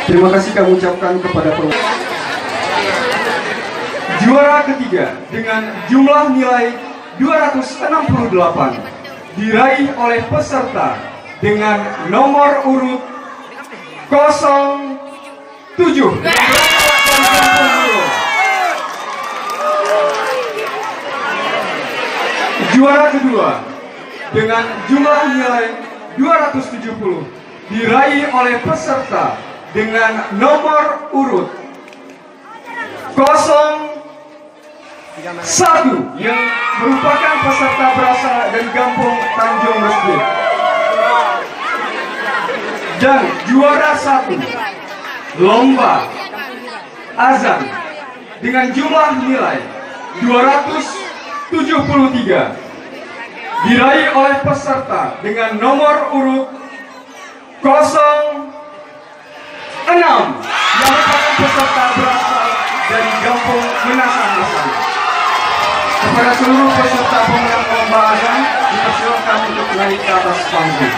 Terima kasih kami ucapkan kepada juara ketiga dengan jumlah nilai 268 diraih oleh peserta dengan nomor urut 07. Juara kedua dengan jumlah nilai 270 diraih oleh peserta dengan nomor urut 01 yang merupakan peserta berasal dari Kampung Tanjung Mesjid. Dan juara 1 lomba azan dengan jumlah nilai 273 diraih oleh peserta dengan nomor urut 06 yang merupakan peserta berasal dari Kampung Menasah Hasan. Kepada seluruh peserta pemenang lomba azan dipersilakan untuk naik ke atas panggung.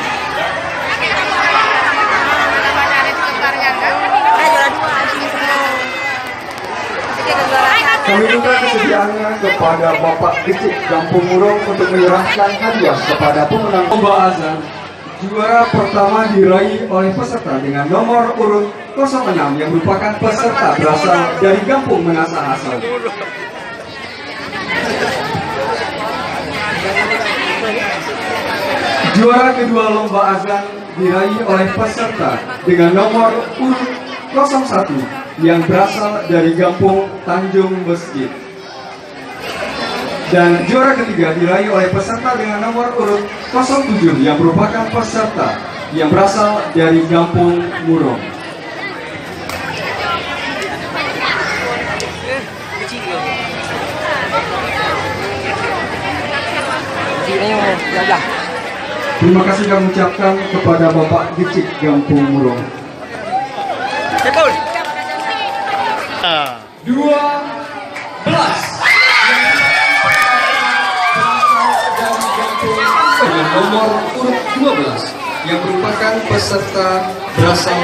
Kami minta kesediaannya kepada Bapak Kecik Kampung Murong untuk menyerahkan hadiah kepada pemenang lomba azan. Juara pertama diraih oleh peserta dengan nomor urut 06 yang merupakan peserta berasal dari Kampung Menasah Hasan. Juara kedua lomba azan diraih oleh peserta dengan nomor urut 01 yang berasal dari Kampung Tanjung Mesjid. Dan juara ketiga diraih oleh peserta dengan nomor urut 07 yang merupakan peserta yang berasal dari Kampung Murong. Terima kasih kami ucapkan kepada Bapak Kecik Kampung Murong. 12 nomor urut 12 yang merupakan peserta berasal